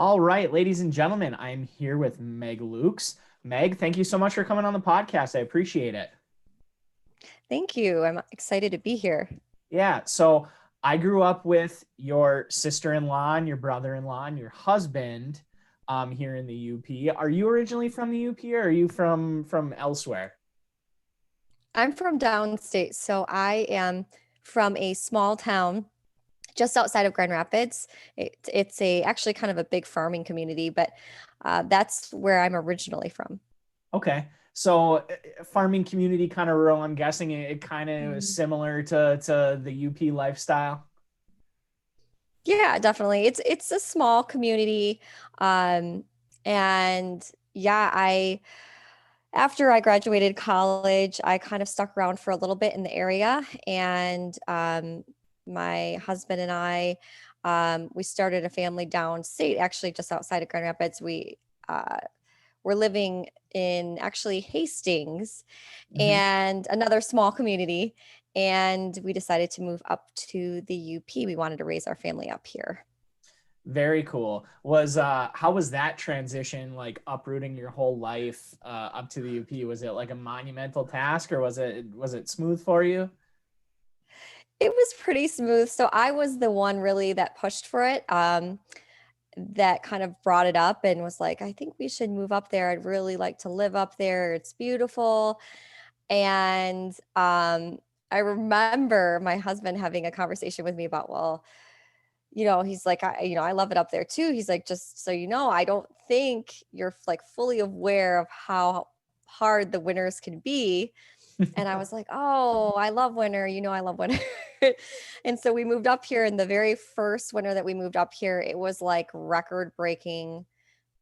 All right, ladies and gentlemen, I'm here with Meg Loeks. Meg, thank you so much for coming on the podcast. I appreciate it. Thank you. I'm excited to be here. Yeah, so I grew up with your sister-in-law and your brother-in-law and your husband here in the UP. Are you originally from the UP or are you from elsewhere? I'm from downstate, so I am from a small town just outside of Grand Rapids. It's a actually kind of a big farming community, but that's where I'm originally from. Okay. So farming community kind of rural, I'm guessing it kind of is Mhm. similar to the UP lifestyle. Yeah, definitely. It's a small community, um, and yeah, I after I graduated college, I kind of stuck around for a little bit in the area, and my husband and I, we started a family downstate, actually just outside of Grand Rapids. We uh, were living in actually Hastings Mhm. and another small community, and we decided to move up to the UP. We wanted to raise our family up here. Very cool. Was how was that transition like uprooting your whole life up to the UP? Was it like a monumental task or was it smooth for you? It was pretty smooth. So I was the one really that pushed for it. That kind of brought it up and was like, I think we should move up there. I'd really like to live up there. It's beautiful. And I remember my husband having a conversation with me about, well, he's like, I love it up there too. He's like, just so you know, I don't think you're like fully aware of how hard the winters can be. And I was like, oh, I love winter. I love winter. And so we moved up here. And the very first winter that we moved up here, it was like record breaking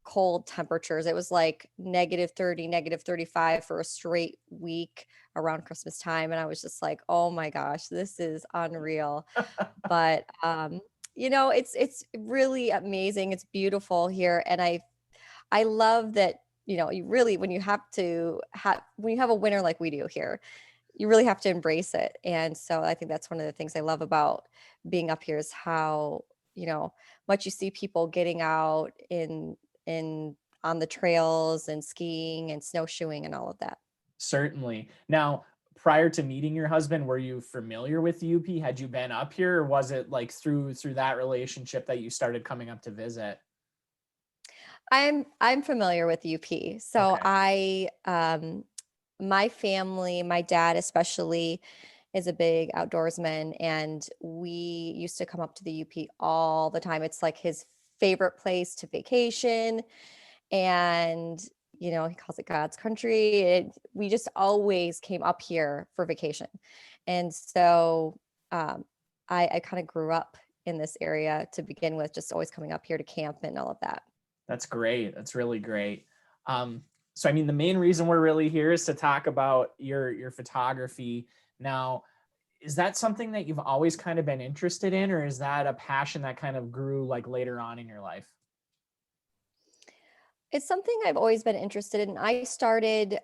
cold temperatures. It was like -30, -35 for a straight week around Christmas time. And I was just like, oh my gosh, this is unreal. But it's really amazing. It's beautiful here. And I love that, you really when you have a winter like we do here, you really have to embrace it. And so I think that's one of the things I love about being up here is how, you know, much you see people getting out in on the trails and skiing and snowshoeing and all of that. Certainly. Now, prior to meeting your husband, were you familiar with the UP? Had you been up here or was it like through that relationship that you started coming up to visit? I'm familiar with UP. So Okay. I my family, my dad especially, is a big outdoorsman, and we used to come up to the UP all the time. It's like his favorite place to vacation, and he calls it God's country. We just always came up here for vacation, and so um, I kind of grew up in this area to begin with, just always coming up here to camp and all of that. That's great. That's really great. So I mean, the main reason we're really here is to talk about your photography. Now, is that something that you've always kind of been interested in, or is that a passion that kind of grew like later on in your life? It's something I've always been interested in. I started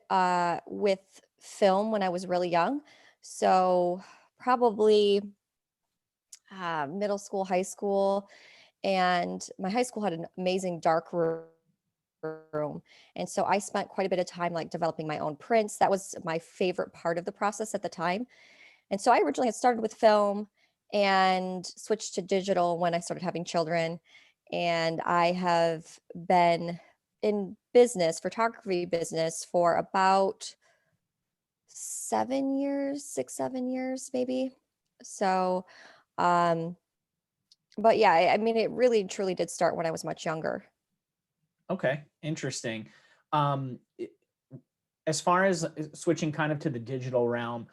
with film when I was really young. So probably middle school, high school. And my high school had an amazing dark room. And so I spent quite a bit of time like developing my own prints. That was my favorite part of the process at the time. And so I originally had started with film and switched to digital when I started having children. And I have been in business, photography business, for about 7 years, 6, 7 years, maybe. So, um, but yeah, I mean, it really truly did start when I was much younger. Okay, interesting. Um, i- as far as switching kind of to the digital realm,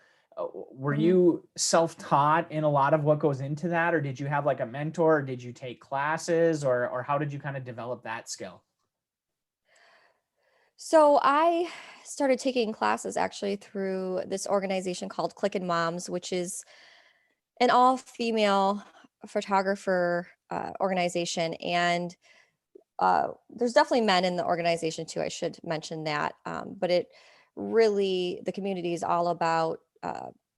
were Mhm. you self-taught in a lot of what goes into that, or did you have like a mentor, or did you take classes, or how did you kind of develop that skill? So I started taking classes actually through this organization called Click and Moms, which is an all female photographer organization. And there's definitely men in the organization too. I should mention that. But the community is all about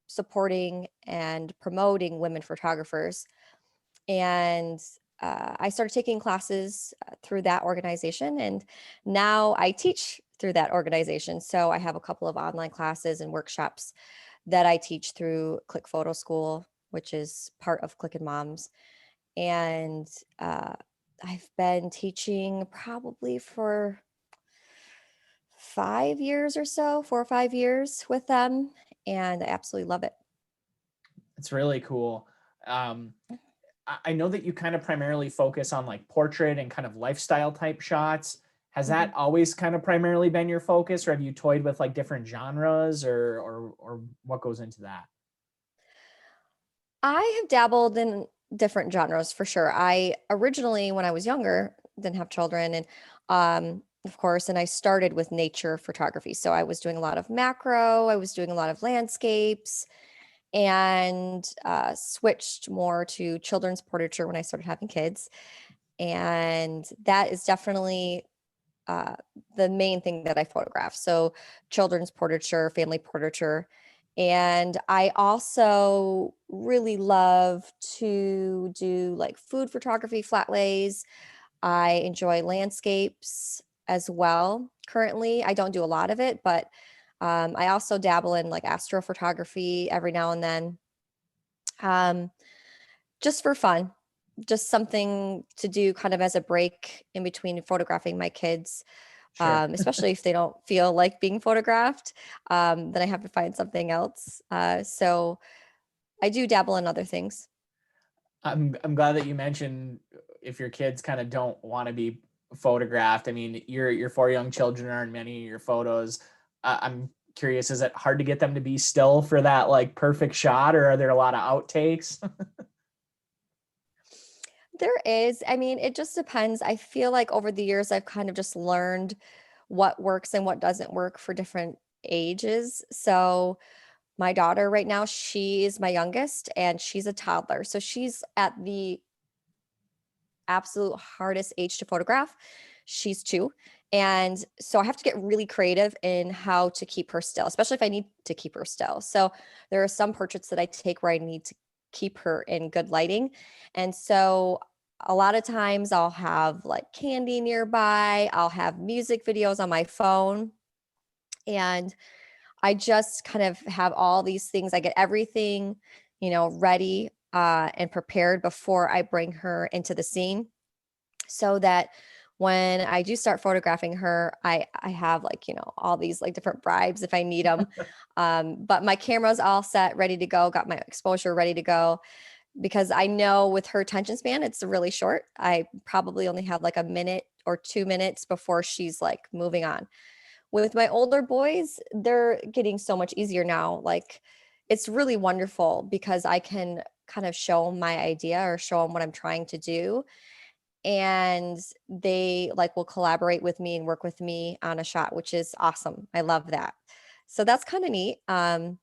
supporting and promoting women photographers. And I started taking classes through that organization, and now I teach through that organization. So I have a couple of online classes and workshops that I teach through Click Photo School, which is part of Click and Moms. And uh, I've been teaching probably for 5 years or so, 4 or 5 years with them, and I absolutely love it. It's really cool. Um, I know that you kind of primarily focus on like portrait and kind of lifestyle type shots. Has Mhm. that always kind of primarily been your focus, or have you toyed with like different genres, or what goes into that? I have dabbled in different genres for sure. I originally, when I was younger, didn't have children, and of course, and I started with nature photography. So I was doing a lot of macro, I was doing a lot of landscapes, and switched more to children's portraiture when I started having kids. And that is definitely uh, the main thing that I photograph. So children's portraiture, family portraiture. And I also really love to do like food photography, flat lays. I enjoy landscapes as well. Currently, I don't do a lot of it, but I also dabble in like astrophotography every now and then, um, just for fun, just something to do kind of as a break in between photographing my kids, Sure. especially if they don't feel like being photographed, then I have to find something else. So I do dabble in other things. I'm glad that you mentioned if your kids kind of don't want to be photographed. I mean, your four young children are in many of your photos. I'm curious, is it hard to get them to be still for that like perfect shot, or are there a lot of outtakes? There is, I mean, it just depends. I feel like over the years, I've kind of just learned what works and what doesn't work for different ages. So my daughter right now, she is my youngest and she's a toddler. So she's at the absolute hardest age to photograph. She's 2. And so I have to get really creative in how to keep her still, especially if I need to keep her still. So there are some portraits that I take where I need to keep her in good lighting. And so a lot of times I'll have like candy nearby, I'll have music videos on my phone. And I just kind of have all these things. I get everything, ready and prepared before I bring her into the scene, so that when I do start photographing her, I have like, all these like different bribes if I need them. But my camera's all set, ready to go, got my exposure ready to go, because I know with her attention span, it's really short. I probably only have like a minute or 2 minutes before she's like moving on. With my older boys, they're getting so much easier now. Like it's really wonderful because I can kind of show them my idea or show them what I'm trying to do, and they like will collaborate with me and work with me on a shot, which is awesome. I love that. So that's kind of neat. And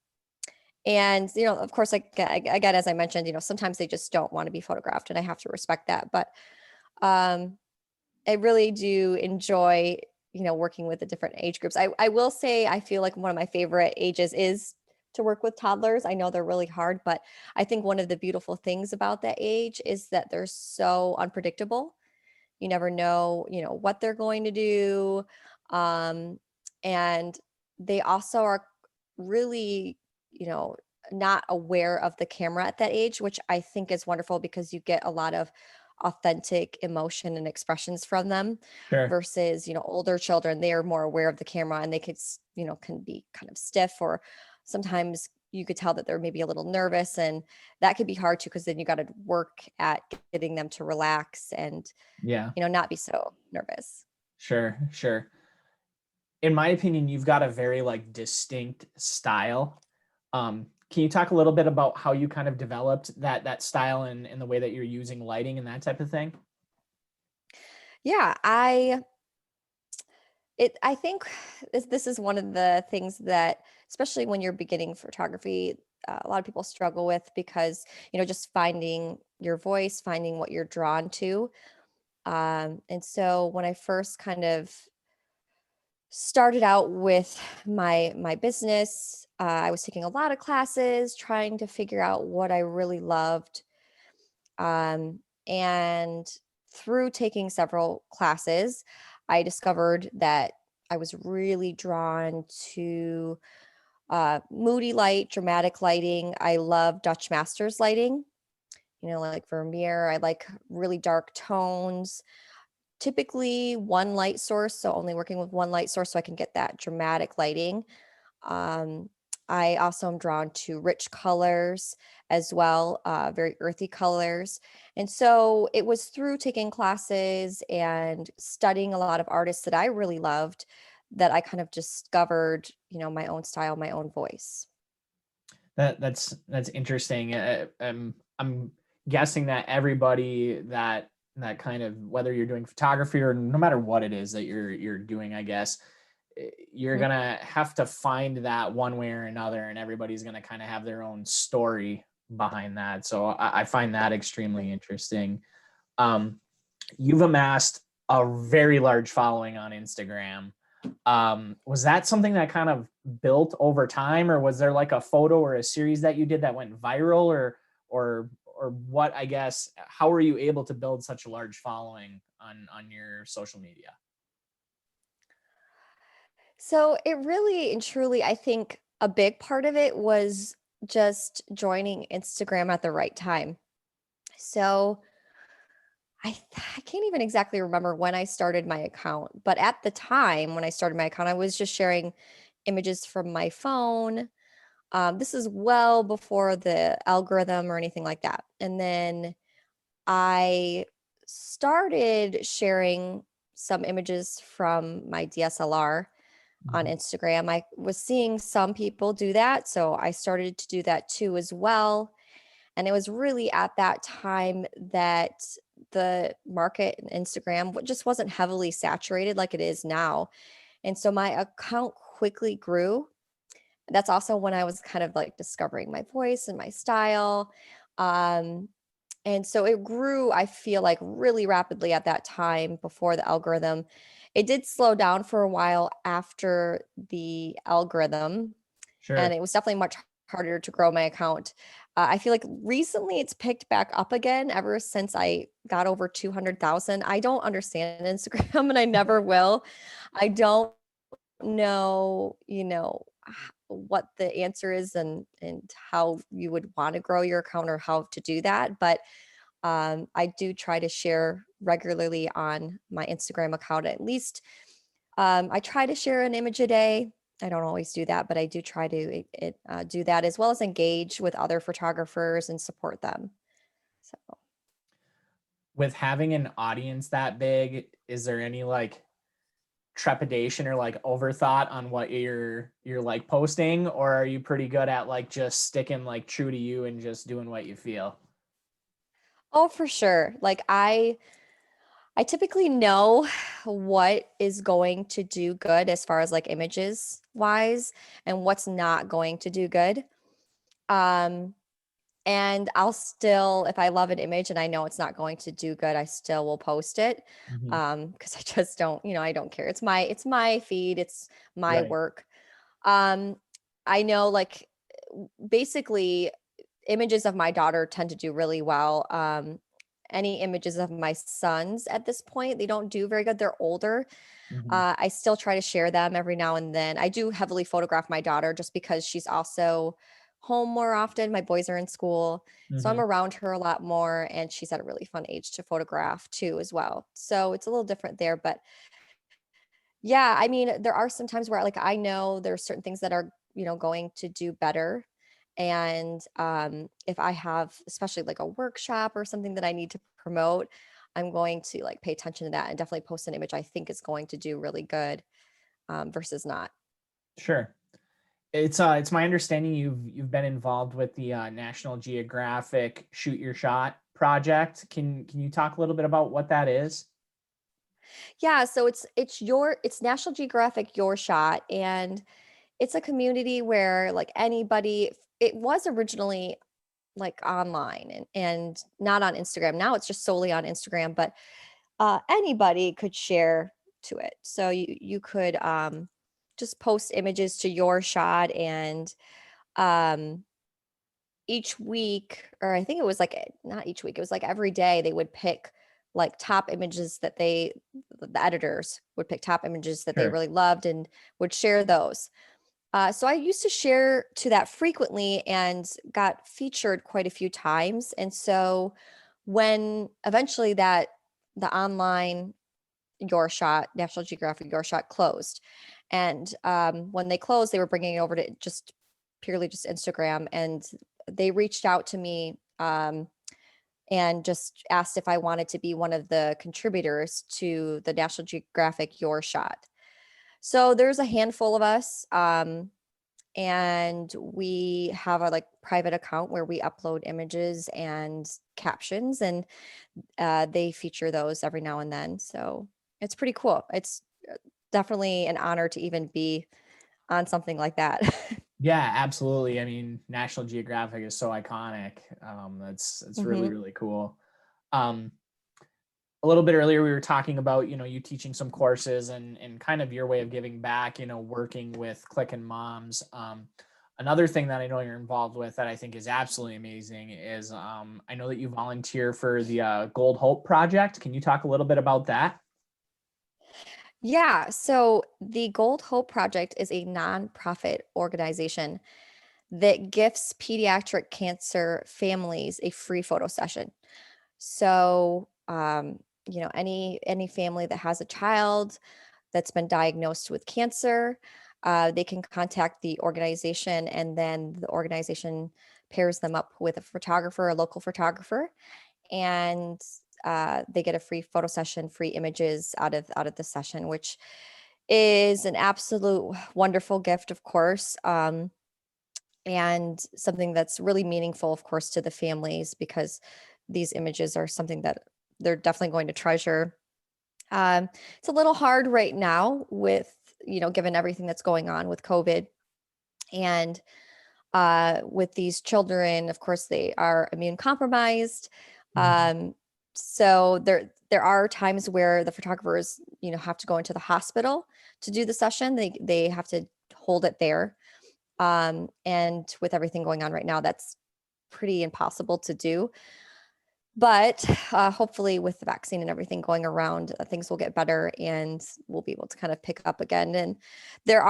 of course, like again, as I mentioned, sometimes they just don't want to be photographed, and I have to respect that. But um, I really do enjoy, working with the different age groups. I will say I feel like one of my favorite ages is to work with toddlers. I know they're really hard, but I think one of the beautiful things about that age is that they're so unpredictable. You never know, what they're going to do. Um, and they also are really, you know, not aware of the camera at that age, which I think is wonderful because you get a lot of authentic emotion and expressions from them Sure. versus, older children. They are more aware of the camera and they could, can be kind of stiff, or sometimes you could tell that they're maybe a little nervous, and that could be hard too because then you got to work at getting them to relax and Yeah. not be so nervous. Sure. Sure. In my opinion, you've got a very like distinct style. Can you talk a little bit about how you kind of developed that style and the way that you're using lighting and that type of thing? Yeah, I think this is one of the things that, especially when you're beginning photography, a lot of people struggle with because, just finding your voice, finding what you're drawn to. And so when I first kind of started out with my business, I was taking a lot of classes, trying to figure out what I really loved. And through taking several classes, I discovered that I was really drawn to moody light, dramatic lighting. I love Dutch Masters lighting, like Vermeer. I like really dark tones. Typically one light source, so only working with one light source so I can get that dramatic lighting. Um, I also am drawn to rich colors as well, very earthy colors. And so it was through taking classes and studying a lot of artists that I really loved that I kind of discovered, my own style, my own voice. That's interesting. I'm guessing that everybody that kind of, whether you're doing photography or no matter what it is that you're doing, I guess you're Mhm. gonna have to find that one way or another, and everybody's gonna kind of have their own story behind that. So I find that extremely interesting. Um, you've amassed a very large following on Instagram. Was that something that kind of built over time, or was there like a photo or a series that you did that went viral, or what? I guess, how were you able to build such a large following on your social media? So it really and truly, I think a big part of it was just joining Instagram at the right time. So I can't even exactly remember when I started my account, but at the time when I started my account, I was just sharing images from my phone. This is well before the algorithm or anything like that. And then I started sharing some images from my DSLR on Mhm. Instagram. I was seeing some people do that, so I started to do that too as well. And it was really at that time that the market in Instagram just wasn't heavily saturated like it is now. And so my account quickly grew. That's also when I was kind of like discovering my voice and my style. Um, and so it grew, I feel like, really rapidly at that time before the algorithm. It did slow down for a while after the algorithm, and Sure. it was definitely much harder to grow my account. I feel like recently it's picked back up again ever since I got over 200,000. I don't understand Instagram and I never will. I don't know, what the answer is and how you would want to grow your account or how to do that, but I do try to share regularly on my Instagram account. At least I try to share an image a day. I don't always do that, but I do try to do that as well as engage with other photographers and support them. So, With having an audience that big, is there any like trepidation or like overthought on what you're like posting, or are you pretty good at like just sticking like true to you and just doing what you feel? oh, for sure. Like I typically know what is going to do good as far as like images wise and what's not going to do good. Um, and I'll still, if I love an image and I know it's not going to do good, I still will post it. Mhm. Because I just don't, I don't care. It's my feed, it's my Right. work. Um, I know like basically images of my daughter tend to do really well. Any images of my sons at this point, they don't do very good. They're older. Mhm. I still try to share them every now and then. I do heavily photograph my daughter just because she's also home more often. My boys are in school. So I'm Mhm. around her a lot more, and she's at a really fun age to photograph too, as well. So it's a little different there. But yeah, I mean, there are some times where like I know there's certain things that are, going to do better. And if I have especially like a workshop or something that I need to promote, I'm going to like pay attention to that and definitely post an image I think is going to do really good versus not. Sure. It's my understanding you've been involved with the National Geographic Shoot Your Shot project. Can you talk a little bit about what that is? Yeah, so it's National Geographic Your Shot, and it's a community where like anybody, it was originally like online and not on Instagram. Now it's just solely on Instagram, but anybody could share to it. So you could just post images to your shot and um each week, or I think it was like not each week, it was like every day they would pick like top images that the editors would pick top images that they Sure. really loved and would share those. So I used to share to that frequently and got featured quite a few times. And so when eventually the online Your Shot, National Geographic Your Shot closed. And when they closed, they were bringing it over to just purely just Instagram. And they reached out to me and just asked if I wanted to be one of the contributors to the National Geographic Your Shot. So there's a handful of us. And we have a like private account where we upload images and captions, and they feature those every now and then. So it's pretty cool. It's definitely an honor to even be on something like that. Yeah, absolutely. I mean, National Geographic is so iconic. That's really, Hmm. really cool. Um, a little bit earlier, we were talking about, you teaching some courses and kind of your way of giving back, working with Clickin' Moms. Another thing that I know you're involved with that I think is absolutely amazing is I know that you volunteer for the Gold Hope Project. Can you talk a little bit about that? Yeah. So the Gold Hope Project is a nonprofit organization that gifts pediatric cancer families a free photo session. So, any family that has a child that's been diagnosed with cancer, they can contact the organization, and then the organization pairs them up with a photographer, a local photographer, and they get a free photo session, free images out of the session, which is an absolute wonderful gift, of course. And something that's really meaningful, of course, to the families because these images are something that they're definitely going to treasure. It's a little hard right now with, given everything that's going on with COVID and with these children, of course, they are immune compromised. Mhm. So there are times where the photographers, have to go into the hospital to do the session. They have to hold it there. And with everything going on right now, that's pretty impossible to do. But hopefully, with the vaccine and everything going around, things will get better, and we'll be able to kind of pick up again. And there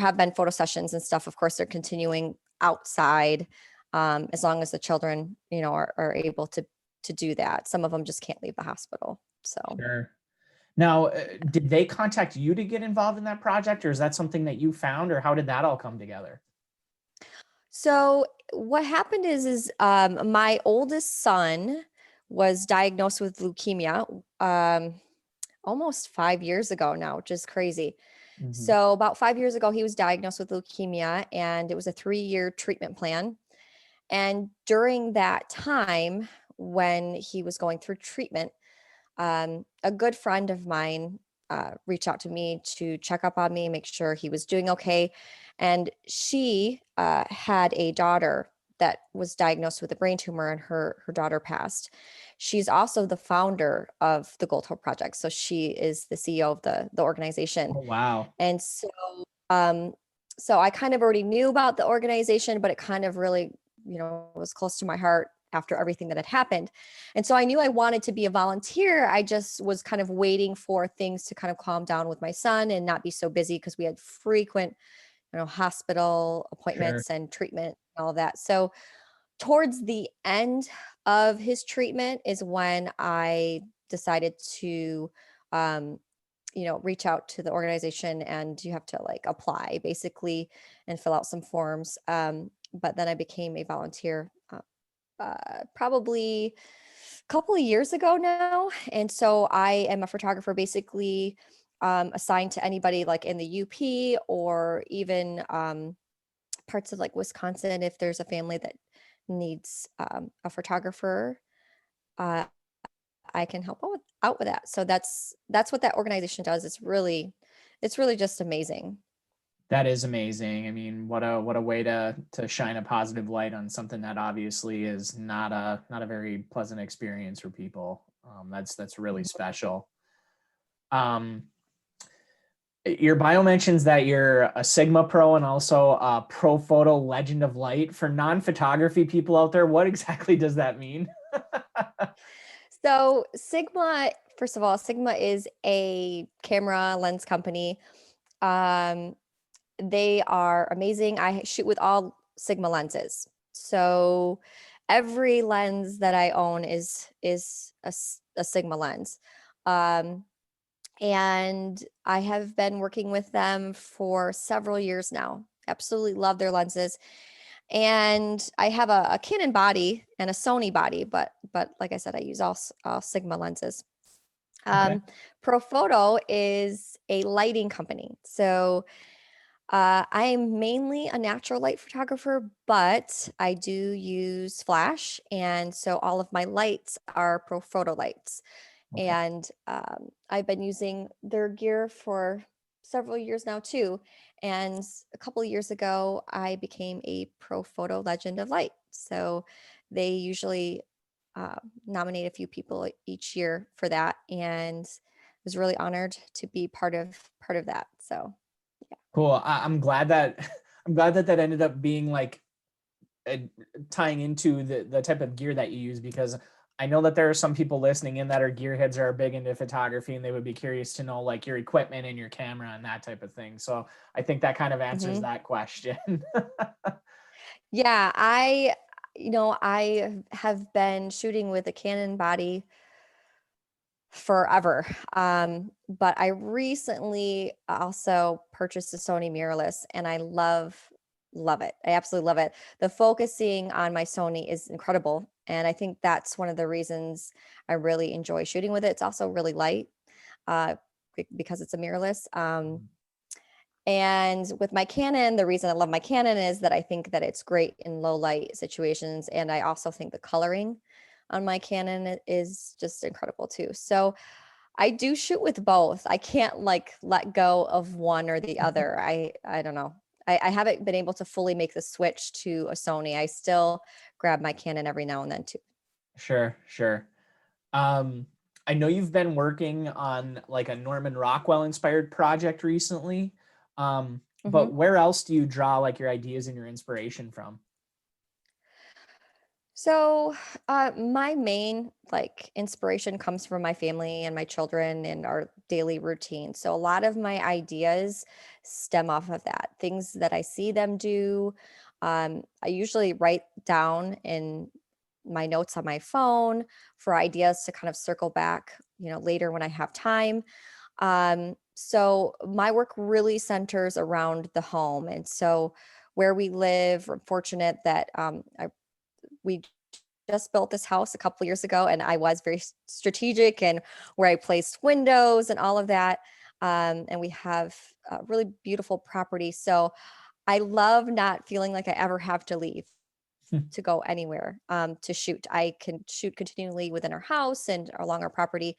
have been photo sessions and stuff. Of course, they're continuing outside, as long as the children, are able to do that. Some of them just can't leave the hospital. So. Sure. Now, did they contact you to get involved in that project, or is that something that you found, or how did that all come together? So what happened is my oldest son was diagnosed with leukemia almost 5 years ago now, which is crazy. Mhm. So about 5 years ago, he was diagnosed with leukemia, and it was a 3-year treatment plan. And during that time, when he was going through treatment, a good friend of mine reached out to me to check up on me, make sure he was doing okay. And she had a daughter that was diagnosed with a brain tumor, and her daughter passed. She's also the founder of the Gold Hope Project. So she is the CEO of the organization. Oh, wow. And um, so I kind of already knew about the organization, but it kind of really, was close to my heart after everything that had happened. And so I knew I wanted to be a volunteer. I just was kind of waiting for things to kind of calm down with my son and not be so busy because we had frequent, hospital Sure. appointments and treatment and all of that. So towards the end of his treatment is when I decided to um, reach out to the organization, and you have to like apply basically and fill out some forms. But then I became a volunteer probably a couple of years ago now. And so I am a photographer basically assigned to anybody like in the UP or even parts of like Wisconsin if there's a family that needs a photographer. Uh, I can help out with that. So that's what that organization does. It's really just amazing. That is amazing. I mean, what a way to shine a positive light on something that obviously is not a very pleasant experience for people. That's really special. Um, Your bio mentions that you're a Sigma Pro and also a Pro Photo Legend of Light. For non-photography people out there, what exactly does that mean? So Sigma, first of all, Sigma is a camera lens company. Um, they are amazing. I shoot with all Sigma lenses. So every lens that I own is a Sigma lens. Um, and I have been working with them for several years now. Absolutely love their lenses. And I have a Canon body and a Sony body, but like I said, I use all Sigma lenses. Okay. Um, Profoto is a lighting company. So I am mainly a natural light photographer, but I do use flash. And so all of my lights are Profoto lights. Okay. And I've been using their gear for several years now too. And a couple of years ago, I became a Profoto Legend of Light. So they usually uh, nominate a few people each year for that, and was really honored to be part of that. So yeah. Cool. I'm glad that I'm glad that that ended up being like uh, tying into the type of gear that you use, because I know that there are some people listening in that are gearheads or are big into photography and they would be curious to know like your equipment and your camera and that type of thing. So I think that kind of answers Mhm. that question. Yeah, I have been shooting with a Canon body forever. But I recently also purchased a Sony mirrorless and I love it. I absolutely love it. The focusing on my Sony is incredible. And I think that's one of the reasons I really enjoy shooting with it. It's also really light uh, because it's a mirrorless. And with my Canon, the reason I love my Canon is that I think that it's great in low light situations. And I also think the coloring on my Canon is just incredible too. So I do shoot with both. I can't like let go of one or the other. I don't know. I haven't been able to fully make the switch to a Sony. I still grab my Canon every now and then too. Sure, sure. Um, I know you've been working on like a Norman Rockwell inspired project recently. But Mhm. where else do you draw like your ideas and your inspiration from? So, my main like inspiration comes from my family and my children and our daily routine. So, a lot of my ideas stem off of that. Things that I see them do. I usually write down in my notes on my phone for ideas to kind of circle back, later when I have time. So, my work really centers around the home, and so where we live, we're fortunate that we just built this house a couple years ago and I was very strategic and where I placed windows and all of that. And we have a really beautiful property. So I love not feeling like I ever have to leave to go anywhere to shoot. I can shoot continually within our house and along our property.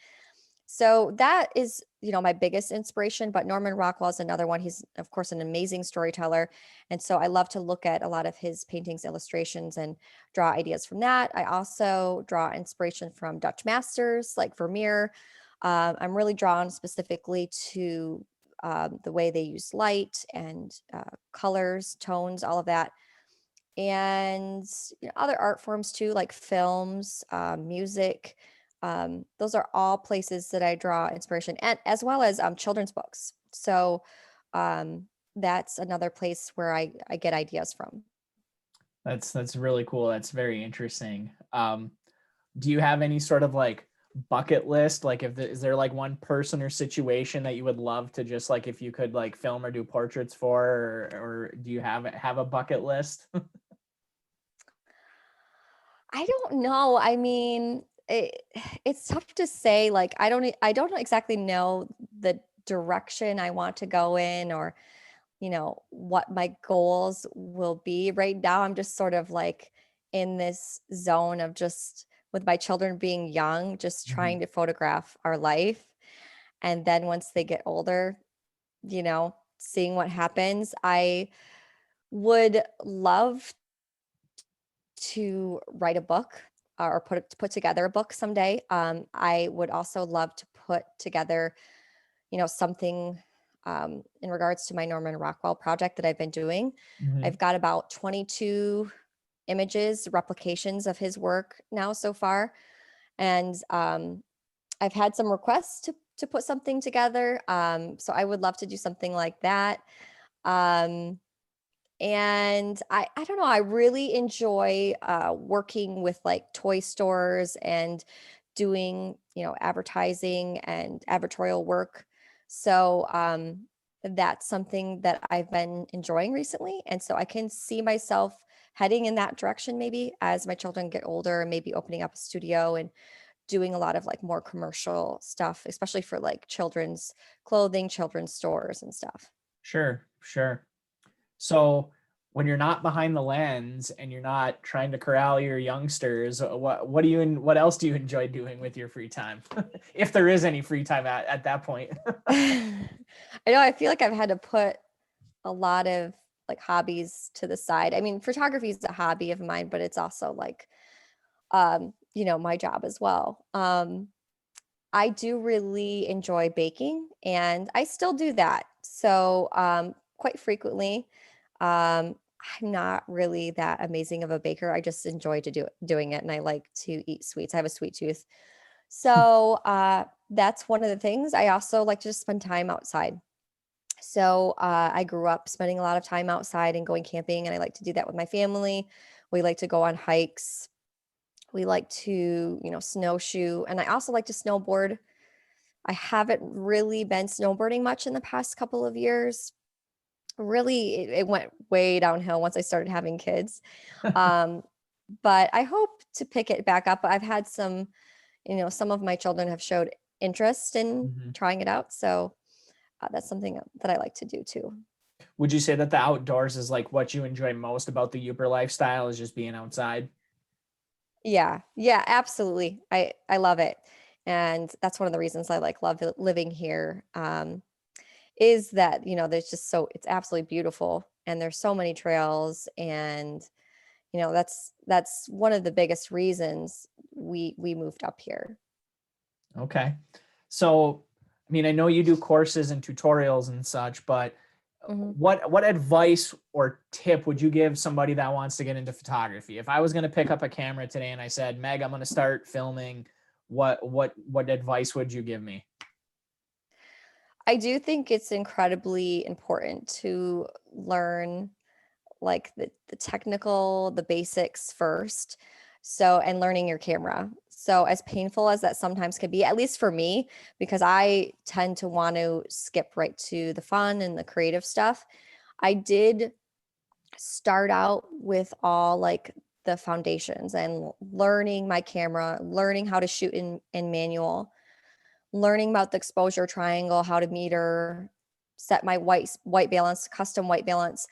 So that is, my biggest inspiration. But Norman Rockwell is another one. He's, of course, an amazing storyteller. And so I love to look at a lot of his paintings, illustrations, and draw ideas from that. I also draw inspiration from Dutch masters like Vermeer. I'm really drawn specifically to the way they use light and colors, tones, all of that. And other art forms too, like films, music. Those are all places that I draw inspiration, and as well as children's books. So um, that's another place where I get ideas from. That's really cool. That's very interesting. Do you have any sort of like bucket list? Like, is there like one person or situation that you would love to just like if you could like film or do portraits for, or do you have a bucket list? I don't know. I mean, it's tough to say. Like, I don't exactly know the direction I want to go in, or what my goals will be. Right now, I'm just sort of like in this zone of just with my children being young, just Mhm. trying to photograph our life. And then once they get older, seeing what happens. I would love to write a book or put together a book someday. I would also love to put together, something in regards to my Norman Rockwell project that I've been doing. Mhm. I've got about 22 images, replications of his work now so far. And I've had some requests to put something together. So I would love to do something like that. Um, and I don't know, I really enjoy working with like toy stores and doing, advertising and advertorial work. So that's something that I've been enjoying recently. And so I can see myself heading in that direction maybe as my children get older, and maybe opening up a studio and doing a lot of like more commercial stuff, especially for like children's clothing, children's stores and stuff. Sure, sure. So when you're not behind the lens and you're not trying to corral your youngsters, what else do you enjoy doing with your free time? If there is any free time at that point. I know, I feel like I've had to put a lot of like hobbies to the side. I mean, photography is a hobby of mine, but it's also like my job as well. I do really enjoy baking, and I still do that. So, quite frequently. I'm not really that amazing of a baker. I just enjoy doing it, and I like to eat sweets. I have a sweet tooth. So, that's one of the things. I also like to just spend time outside. So, I grew up spending a lot of time outside and going camping, and I like to do that with my family. We like to go on hikes. We like to, snowshoe, and I also like to snowboard. I haven't really been snowboarding much in the past couple of years. Really, it went way downhill once I started having kids. Um, but I hope to pick it back up. I've had some of my children have showed interest in Mhm. trying it out. So that's something that I like to do too. Would you say that the outdoors is like what you enjoy most about the Uber lifestyle is just being outside? Yeah. Yeah, absolutely. I love it. And that's one of the reasons I like love living here. Is that, there's just it's absolutely beautiful, and there's so many trails, and that's one of the biggest reasons we moved up here. Okay. So, I mean, I know you do courses and tutorials and such, but Mhm. what advice or tip would you give somebody that wants to get into photography? If I was going to pick up a camera today and I said, "Meg, I'm going to start filming," what advice would you give me? I do think it's incredibly important to learn like the technical, the basics first. So, and learning your camera. So, as painful as that sometimes can be, at least for me, because I tend to want to skip right to the fun and the creative stuff, I did start out with all like the foundations and learning my camera, learning how to shoot in manual, learning about the exposure triangle, how to meter, set my white balance, custom white balance,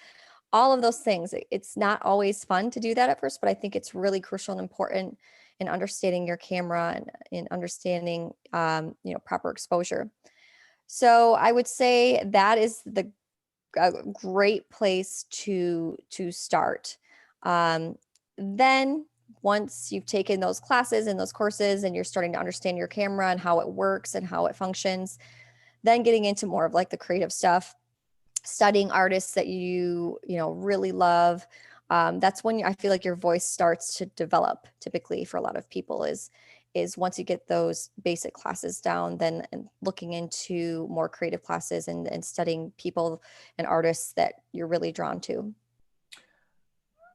all of those things. It's not always fun to do that at first, but I think it's really crucial and important in understanding your camera and in understanding proper exposure. So I would say that is a great place to start. Um, then once you've taken those classes and those courses and you're starting to understand your camera and how it works and how it functions, then getting into more of like the creative stuff, studying artists that you really love. That's when I feel like your voice starts to develop. Typically, for a lot of people, is once you get those basic classes down, then and looking into more creative classes and studying people and artists that you're really drawn to.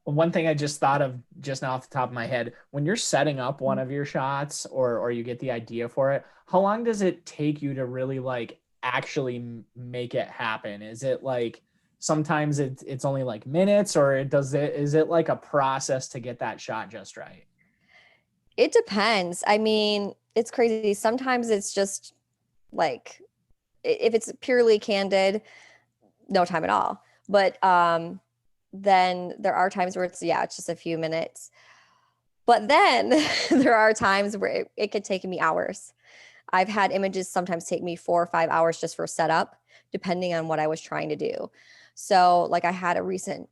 One thing I just thought of just now off the top of my head, when you're setting up one Mhm. of your shots or you get the idea for it, how long does it take you to really like actually make it happen? Is it like sometimes it's only like minutes, or is it like a process to get that shot just right? It depends. I mean, it's crazy. Sometimes it's just like if it's purely candid, no time at all. But then there are times where it's just a few minutes. But then there are times where it could take me hours. I've had images sometimes take me 4 or 5 hours just for setup, depending on what I was trying to do. So, like, I had a recent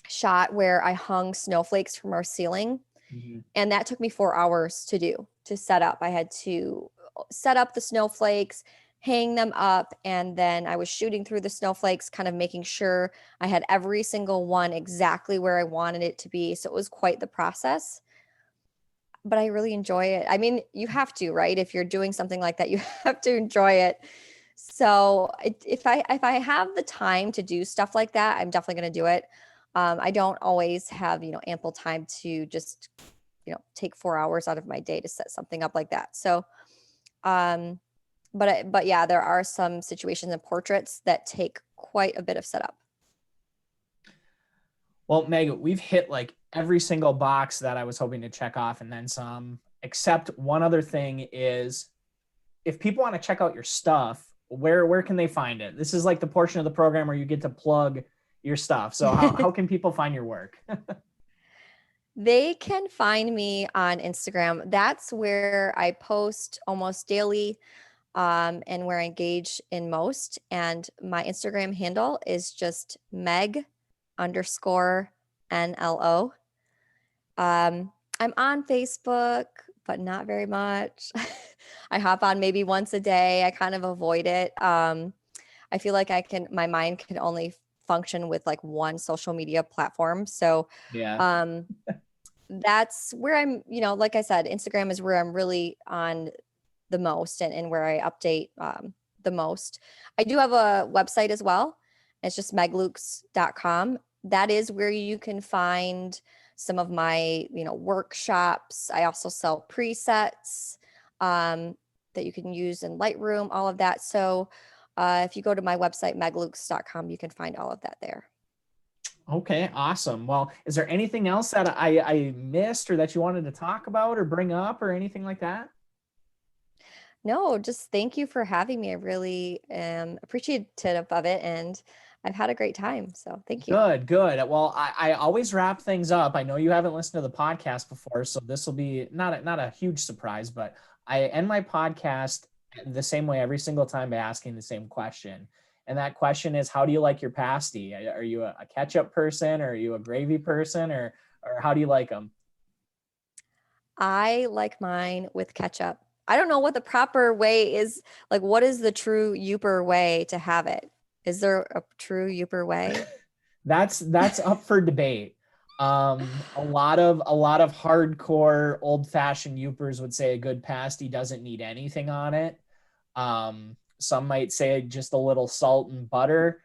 shot where I hung snowflakes from our ceiling, Mhm. and that took me 4 hours to set up. I had to set up the snowflakes hang them up, and then I was shooting through the snowflakes, kind of making sure I had every single one exactly where I wanted it to be. So it was quite the process, but I really enjoy it. I mean, you have to, right? If you're doing something like that, you have to enjoy it. So if I have the time to do stuff like that, I'm definitely going to do it. I don't always have, ample time to just, take 4 hours out of my day to set something up like that. So, um, but yeah, there are some situations in portraits that take quite a bit of setup. Well, Meg, we've hit like every single box that I was hoping to check off and then some, except one other thing is if people want to check out your stuff, where can they find it? This is like the portion of the program where you get to plug your stuff. So how can people find your work? They can find me on Instagram. That's where I post almost daily, and where I engage in most. And my Instagram handle is just Meg_NLO. I'm on Facebook, but not very much. I hop on maybe once a day. I kind of avoid it. I feel like my mind can only function with like one social media platform. So, Yeah. um, that's where I'm, like I said, Instagram is where I'm really on the most, and where I update the most. I do have a website as well. It's just megloeks.com. That is where you can find some of my, workshops. I also sell presets that you can use in Lightroom, all of that. So if you go to my website, megloeks.com, you can find all of that there. Okay, awesome. Well, is there anything else that I missed or that you wanted to talk about or bring up or anything like that? No, just thank you for having me. I really am appreciative of it, and I've had a great time. So thank you. Good, good. Well, I always wrap things up. I know you haven't listened to the podcast before, so this will be not a huge surprise, but I end my podcast the same way every single time by asking the same question. And that question is, how do you like your pasty? Are you a ketchup person, or are you a gravy person, or how do you like them? I like mine with ketchup. I don't know what the proper way is. Like, what is the true Youper way to have it? Is there a true Youper way? That's up for debate. A lot of hardcore old fashioned Youpers would say a good pasty doesn't need anything on it. Some might say just a little salt and butter.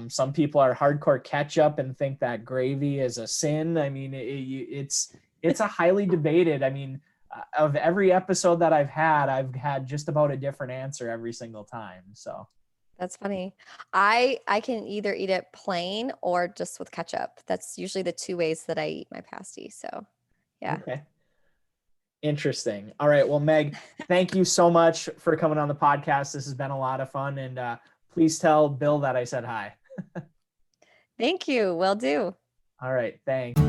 Some people are hardcore ketchup and think that gravy is a sin. I mean, it's a highly debated. I mean, of every episode that I've had just about a different answer every single time. So. That's funny. I can either eat it plain or just with ketchup. That's usually the two ways that I eat my pasty. So, yeah. Okay. Interesting. All right. Well, Meg, thank you so much for coming on the podcast. This has been a lot of fun. And please tell Bill that I said hi. Thank you. Will do. All right. Thanks.